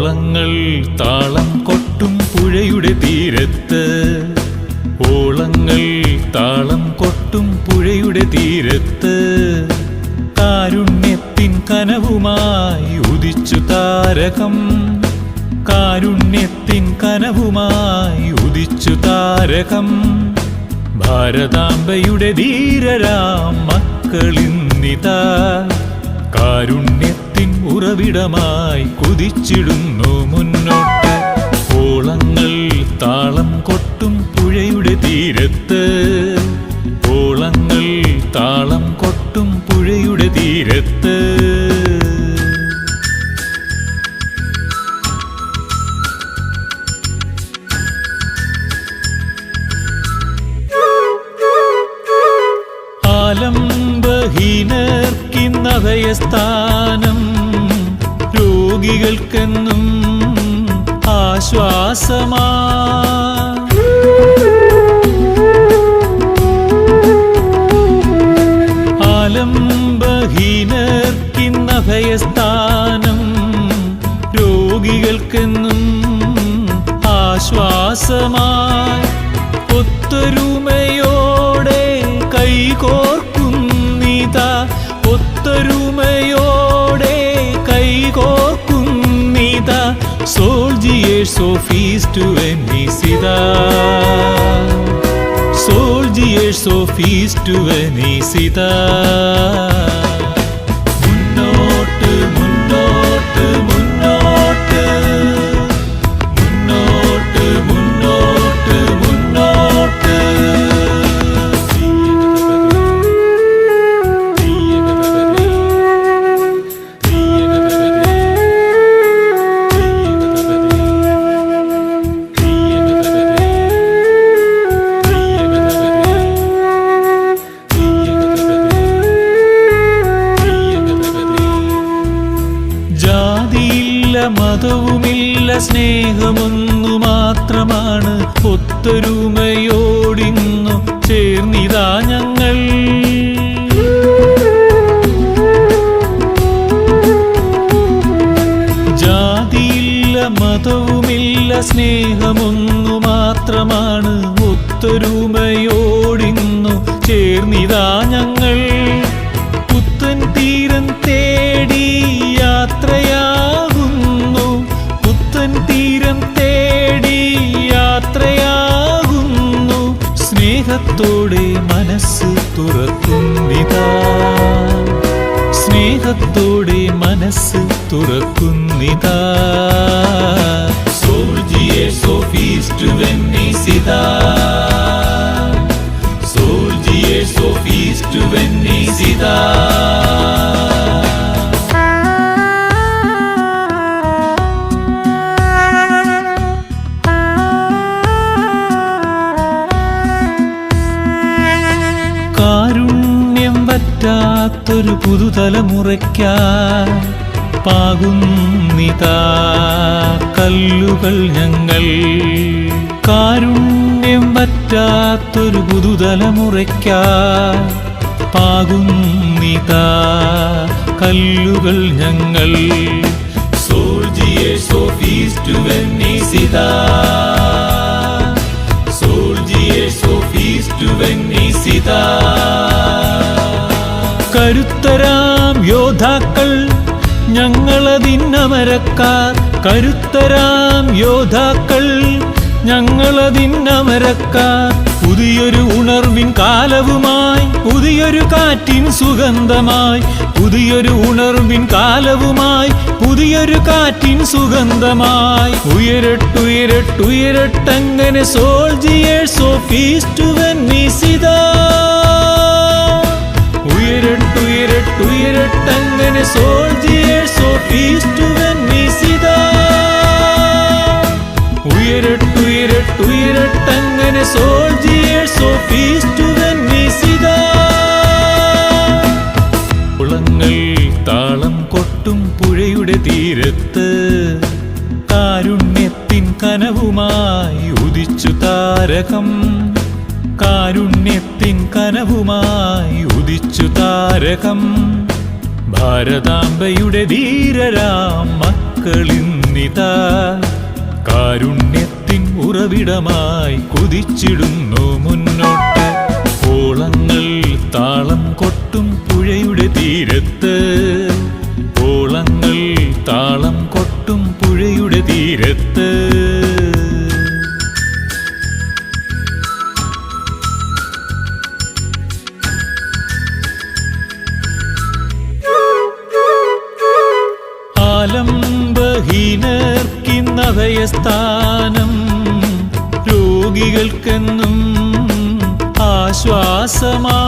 ഓളങ്ങൾ താളം കൊട്ടും പുഴയുടെ തീരത്ത്, ഓളങ്ങൾ താളം കൊട്ടും പുഴയുടെ തീരത്ത്, കാരുണ്യത്തിൻ കനവുമായി ഉദിച്ചു താരകം, കാരുണ്യത്തിൻ കനവുമായി ഉദിച്ചു താരകം. ഭാരതാംബയുടെ ധീരരാം മക്കളിന്നിതാ കാരുണ്യത്തിൻ ഉറവിടമായി കുതിച്ചിടുന്നു മുന്നോട്ട്. ഓളങ്ങൾ താളം കൊട്ടും പുഴയുടെ തീരത്ത്, ഓളങ്ങൾ താളം കൊട്ടും പുഴയുടെ തീരത്ത്. ആലംബഹീനർക്കിന്നഭയസ്ഥാനം, രോഗികൾക്കെന്നും ആശ്വാസമാ. ആലംബഹീനർക്കിന്നഭയസ്ഥാനം, രോഗികൾക്കെന്നും ആശ്വാസമായി. ഒത്തൊരുമയോടെ കൈകോർക്കുന്നിതാ, ഒത്തൊരുമയോടെ കൈകോർക്കുന്നിതാ, soldiers of east to Venezuela, soldiers of east to Venezuela. മുന്നോട്ട് മുന്നോട്ട് മുന്നോട്ട് മുന്നോട്ട് മുന്നോട്ട് മുന്നോട്ട്. മതവുമില്ല, സ്നേഹമൊന്നു മാത്രമാണ്. ഒത്തൊരുമയോടിന്നു ചേർന്നിതാ ഞങ്ങൾ. ജാതിയില്ല, മതവുമില്ല, സ്നേഹമൊന്നു മാത്രമാണ്. ഒത്തൊരുമയോടിന്നു ചേർന്നിതാ ഞങ്ങൾ. പുത്തൻ തീരം തേടി യാത്രയാകുന്നു, പുത്തൻ തീരം തേടി യാത്രയാകുന്നു. സ്നേഹത്തോടെ മനസ്സ് തുറക്കുന്നിതാ, സ്നേഹത്തോടെ മനസ്സ് തുറക്കുന്നിതാ. Soldiers of East Venezuela, soldiers of East Venezuela. കാരുണ്യം പറ്റാത്തൊരു പുതുതലമുറയ്ക്കാൻ പാകുന്നിതാ കല്ലുകൾ ഞങ്ങൾ. കാരുണ്യം പറ്റാത്തൊരു പുതുതലമുറയ്ക്കാൻ പാകുന്നിതാ കല്ലുകൾ ഞങ്ങൾ. Soldiers of East Venezuela, soldiers of East Venezuela. കരുത്തരാം യോദ്ധാക്കൾ ഞങ്ങളതിന്നമരക്കാർ, കരുത്തരാം യോദ്ധാക്കൾ ഞങ്ങളതിന്നമരക്കാർ. പുതിയൊരു ഉണർവിൻ കാലവുമായി, പുതിയൊരു കാറ്റിൻ സുഗന്ധമായി, പുതിയൊരു ഉണർവിൻ കാലവുമായി, പുതിയൊരു കാറ്റിൻ സുഗന്ധമായി. ഉയരട്ടുയരട്ടുയരട്ടങ്ങനെ soldiers of East Venezuela. ഉയരട്ടുയരട്ടുയരട്ടങ്ങനെ soldiers of East Venezuela. ഉയരട്ടുയരട്ടുയരട്ടങ്ങനെ soldiers of East Venezuela. ഓളങ്ങൾ താളം കൊട്ടും പുഴയുടെ തീരത്ത്, കാരുണ്യത്തിൻ കനവുമായി ഉദിച്ചു താരകം, കാരുണ്യത്തിൻ കനവുമായി ഉദിച്ചു താരകം. ഭാരതാംബയുടെ ധീരരാം മക്കളിന്നി വരുന്നിതാ കാരുണ്യത്തിൻ ഉറവിടമായി കുതിച്ചിടുന്നു മുന്നോട്ട്. ഓളങ്ങൾ താളം കൊട്ടും പുഴയുടെ തീരത്ത്, ഓളങ്ങൾ താളം കൊട്ടും പുഴയുടെ തീരത്ത്. ആലംബഹീനർക്കിന്നഭയസ്ഥാനം, രോഗികൾക്കെന്നും ആശ്വാസമാ